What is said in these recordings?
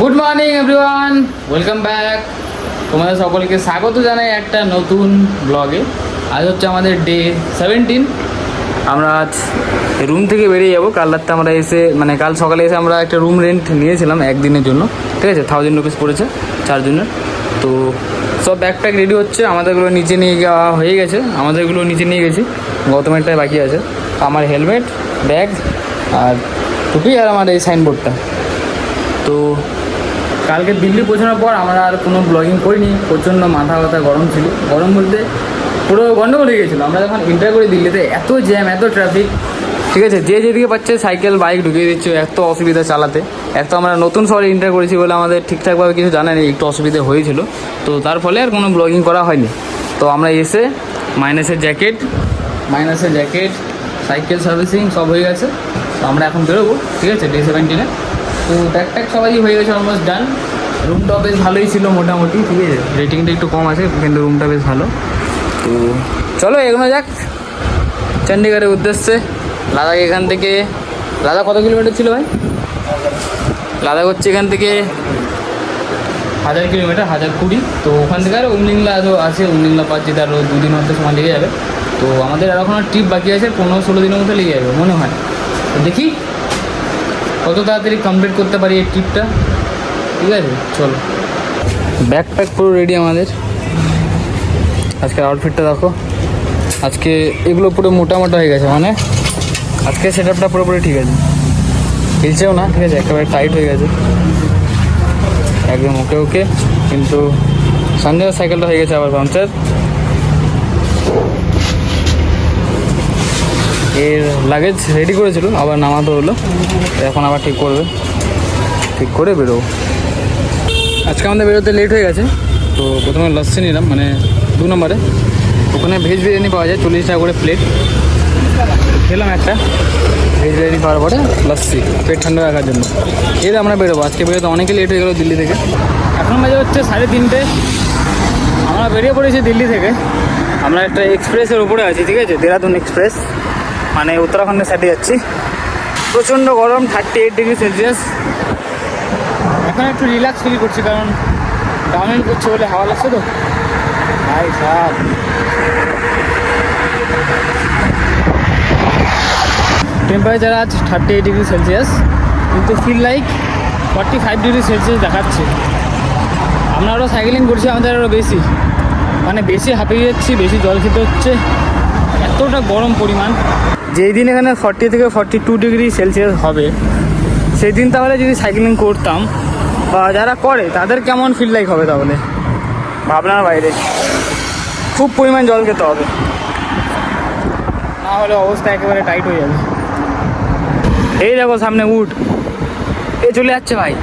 Good morning everyone, welcome back. তোমাদের সকলকে স্বাগত জানাই একটা নতুন ব্লগে। আজ হচ্ছে আমাদের ডে 17। আমরা আজ রুম থেকে বেরিয়ে যাবো। কাল রাত্রে আমরা এসে কাল সকালে এসে আমরা একটা রুম রেন্ট নিয়েছিলাম একদিনের জন্য, ঠিক আছে। 1000 রুপিস পড়েছে 4 জনের। তো সব ব্যাগ প্যাক রেডি হচ্ছে, আমাদেরগুলো নিচে নিয়ে যাওয়া হয়ে গেছে, আমাদেরগুলো নিচে নিয়ে গেছি, গৌতমেরটাই বাকি আছে। আমার হেলমেট, ব্যাগ আর টুপি আর আমার এই সাইনবোর্ডটা। তো কালকে দিল্লি পৌঁছানোর পর আমরা আর কোনো ব্লগিং করিনি, প্রচণ্ড মাথা ব্যথা, গরম ছিল। গরম বলতে পুরো গন্ডগোল হয়ে গেছিলো। আমরা যখন এন্টার করি দিল্লিতে, এত জ্যাম, এত ট্রাফিক, ঠিক আছে। যে যেদিকে পাচ্ছে সাইকেল বাইক ঢুকিয়ে দিচ্ছে, এত অসুবিধা চালাতে। এত আমরা নতুন শহরে এন্টার করেছি বলে আমাদের ঠিকঠাকভাবে কিছু জানা নেই, একটু অসুবিধা হয়েছিল। তো তার ফলে আর কোনো ব্লগিং করা হয়নি। তো আমরা এসে মাইনাসের জ্যাকেট, সাইকেল সার্ভিসিং সব হয়ে গেছে। তো আমরা এখন বেরোবো, ঠিক আছে, ডে 17-এ। তো ব্যাগ ট্যাগ সবাই হয়ে গেছে, অলমোস্ট ডান। রুমটাও বেশ ভালোই ছিল মোটামুটি, ঠিক আছে। রেটিংটা একটু কম আছে কিন্তু রুমটা বেশ ভালো। তো চলো এগোনো যাক চণ্ডীগড়ের উদ্দেশ্যে। লাদাখ এখান থেকে, লাদাখ কত কিলোমিটার ছিল ভাই? লাদাখ হচ্ছে এখান থেকে 1000 কিলোমিটার, 1020। তো ওখান থেকে আর উমলিংলা আছে, উমলিংলা পাচ্ছি, তার 2 দিন মধ্যে সময় লেগে যাবে। তো আমাদের আর এখনও ট্রিপ বাকি আছে, 15-16 দিনের মতো লেগে যাবে মনে হয়। তো দেখি কত তাড়াতাড়ি কমপ্লিট করতে পারি এই ট্রিপটা, ঠিক আছে। চলো, ব্যাগ প্যাক পুরো রেডি আমাদের। আজকের আউটফিটটা দেখো, আজকে এগুলো পুরো মোটা হয়ে গেছে, আজকে সেট আপটা পুরোপুরি ঠিক আছে, হিলছেও না, ঠিক আছে, একেবারে টাইট হয়ে গেছে একদম ওকে। কিন্তু সঞ্জয়ের সাইকেলটা হয়ে গেছে আবার পাংচার। এর লাগেজ রেডি করেছিল, আবার নামাতে হলো, এখন আবার ঠিক করে বেরোবো। আজকে আমাদের বেরোতে লেট হয়ে গেছে। তো প্রথমে লস্যি নিলাম, 2 নম্বরে। ওখানে ভেজ বিরিয়ানি পাওয়া যায় 40 টাকা করে প্লেট। খেলাম একটা ভেজ বিরিয়ানি, খাওয়ার পরে লস্যি, পেট ঠান্ডা রাখার জন্য। এর আমরা বেরোবো। আজকে বেরোতে অনেকে লেট হয়ে গেলো দিল্লি থেকে। এখন বাজে হচ্ছে 3:30। আমরা বেরিয়ে পড়েছি দিল্লি থেকে। আমরা একটা এক্সপ্রেসের উপরে আছি, ঠিক আছে, দেরাদুন এক্সপ্রেস, উত্তরাখণ্ডের সাইডে যাচ্ছি। প্রচণ্ড গরম, 38 ডিগ্রি সেলসিয়াস। এখন একটু রিল্যাক্স ফিল করছি, কারণ ডাউনহিল করছে বলে হাওয়া লাগছে। তো ভাই সাহেব, টেম্পারেচার আজ 38 ডিগ্রি সেলসিয়াস, কিন্তু ফিল লাইক 45 ডিগ্রি সেলসিয়াস দেখাচ্ছে। আমরা আরও সাইকেলিং করছি, আমাদের আরও বেশি বেশি হাঁপিয়ে যাচ্ছি, বেশি জল খেতে হচ্ছে, এতটা গরম পরিমাণ। যেই দিন এখানে 40 থেকে 42 ডিগ্রি সেলসিয়াস হবে, সেই দিন তাহলে যদি সাইকেলিং করতাম বা যারা করে তাদের কেমন ফিল লাইক হবে, তাহলে ভাবনার বাইরে। খুব পরিমাণ জল খেতে হবে, না হলে অবস্থা একেবারে টাইট হয়ে যাবে। এই দেখো সামনে উড, চলে যাচ্ছে ভাই,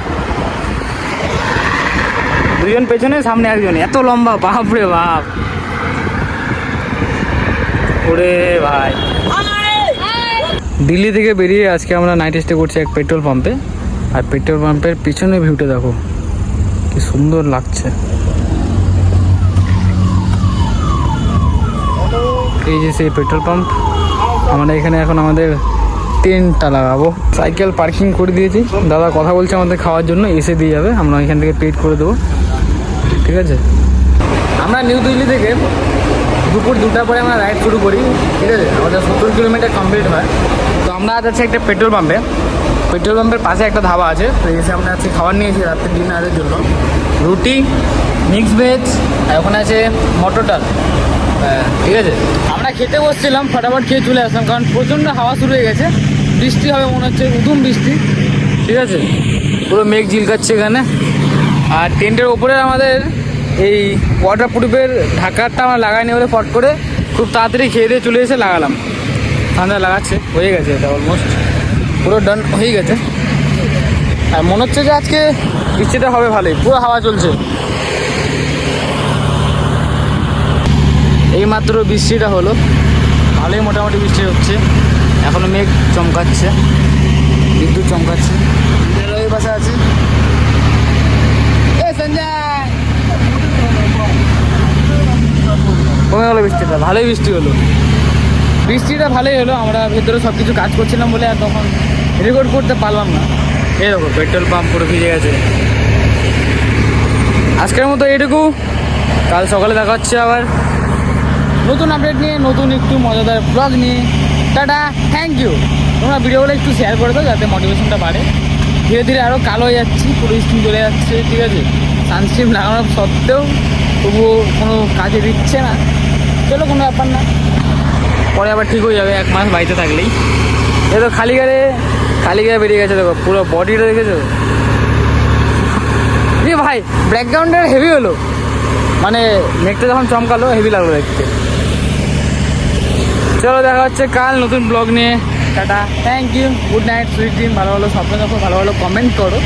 2 জন পেছনে, সামনে 1 জন, এত লম্বা, বাপ রে বাপ, ওরে ভাই। দিল্লি থেকে বেরিয়ে আজকে আমরা নাইট স্টে করছি এক পেট্রোল পাম্পে। আর পেট্রোল পাম্পের পিছনে ভিউটা দেখো কি সুন্দর লাগছে। এই যে সেই পেট্রোল পাম্প। আমরা এখানে এখন আমাদের টেন্টটা লাগাবো। সাইকেল পার্কিং করে দিয়েছি, দাদা কথা বলছে আমাদের খাওয়ার জন্য, এসে দিয়ে যাবে, আমরা এখান থেকে পেড করে দেবো, ঠিক আছে। আমরা নিউ দিল্লি থেকে দুপুর 2টার পরে আমরা রাইড শুরু করি, ঠিক আছে। আমাদের 70 কিলোমিটার কমপ্লিট হয়। তো আমরা আজ আছি একটা পেট্রোল পাম্পে। পেট্রোল পাম্পের পাশে একটা ধাবা আছে, তো এসে আমরা আজকে খাবার নিয়েছি রাত্রে ডিনারের জন্য। রুটি, মিক্স ভেজ, আর ওখানে আছে মটর ডাল, ঠিক আছে। আমরা খেতে বসছিলাম, ফটাফট খেয়ে চলে আসলাম, কারণ প্রচণ্ড হাওয়া শুরু হয়ে গেছে, বৃষ্টি হবে মনে হচ্ছে, উদুম বৃষ্টি, ঠিক আছে। পুরো মেঘ ঝিলকাচ্ছে এখানে। আর টেন্টের ওপরে আমাদের এই ওয়াটার প্রুফের ঢাকাটা আমরা লাগাইনি বলে ফট করে খুব তাড়াতাড়ি খেয়ে দিয়ে চলে এসে লাগালাম। ঠান্ডা লাগাচ্ছে, হয়ে গেছে এটা অলমোস্ট পুরো ডান হয়ে গেছে। আর মনে হচ্ছে যে আজকে বৃষ্টিটা হবে ভালোই, পুরো হাওয়া চলছে। এইমাত্র বৃষ্টিটা হলো, ভালোই মোটামুটি বৃষ্টি হচ্ছে। এখনও মেঘ চমকাচ্ছে, বিদ্যুৎ চমকাচ্ছে। ওই পাশে আছে সঞ্জয়, কমে গেলো বৃষ্টিটা, ভালোই বৃষ্টি হলো। বৃষ্টিটা ভালোই হলো। আমরা ভেতরে সব কিছু কাজ করছিলাম বলে আর তখন রেকর্ড করতে পারলাম না। এই দেখো পেট্রোল পাম্প পুরো ভিজে গেছে, আজকের মতো এইটুকু, কাল সকালে দেখা হচ্ছে আবার নতুন আপডেট নিয়ে, নতুন একটু মজাদার ব্লগ নিয়ে। Tata, thank you. তোমরা ভিডিওগুলো একটু শেয়ার করে দাও যাতে মোটিভেশনটা বাড়ে। ধীরে ধীরে আরও কালো হয়ে যাচ্ছি, পুরো স্কিন চলে যাচ্ছে, ঠিক আছে। সানস্ক্রিন লাগানোর সত্ত্বেও তবুও কোনো কাজে দিচ্ছে না। চলো, কোনো ব্যাপার না, পরে আবার ঠিক হয়ে যাবে 1 মাস বাড়িতে থাকলেই। এ তো খালি গায়ে বেরিয়ে গেছে, দেখো পুরো বডিটা দেখেছো। ভাই ব্যাকগ্রাউন্ডের হেভি হলো, মানে মেঘটা যখন চমকালো হেভি লাগলো দেখতে। চলো, দেখা হচ্ছে কাল নতুন ব্লগ নিয়ে। Tata, thank you, good night, sweet dream. ভালো ভালো স্বপ্ন দেখো, ভালো ভালো কমেন্ট করো।